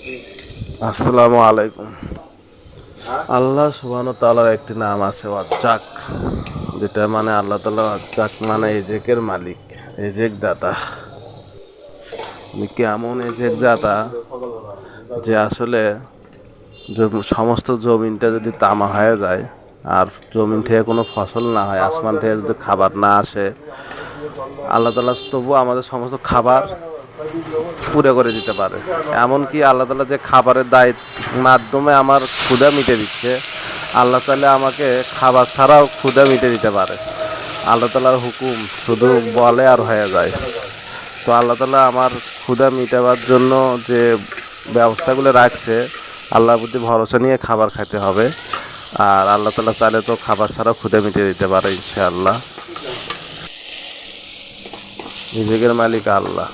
আসসালামু আলাইকুম। আল্লাহ সুবহানাহু ওয়া তাআলার একটি নাম আছে ওয়াজ্জাক, যেটা মানে আল্লাহ তাআলা ওয়াজ্জাক মানে এজেকের মালিক, এজেক দাতা। উনি কেমন এজেক দাতা যে আসলে সমস্ত জমিনটা যদি তামা হয়ে যায় আর জমিন থেকে কোনো ফসল না হয়, আসমান থেকে যদি খাবার না আসে, আল্লাহ তাআলা তবু আমাদের সমস্ত খাবার পুরো করে দিতে পারে। এমনকি আল্লাহ তাআলা যে খাবারের মাধ্যমে আমার ক্ষুধা মিটে দিচ্ছে, আল্লাহ তাআলা আমাকে খাবার ছাড়াও ক্ষুধা মিটে দিতে পারে। আল্লাহ তাআলার হুকুম শুধু বলে আর হয়ে যায়। তো আল্লাহ তাআলা আমার ক্ষুধা মিটাবার জন্য যে ব্যবস্থাগুলো রাখছে, আল্লাহর প্রতি ভরসা নিয়ে খাবার খেতে হবে। আর আল্লাহ তাআলা চাইলে তো খাবার ছাড়াও ক্ষুধা মিটিয়ে দিতে পারে ইনশাআল্লাহ। রিজিকের মালিক আল্লাহ।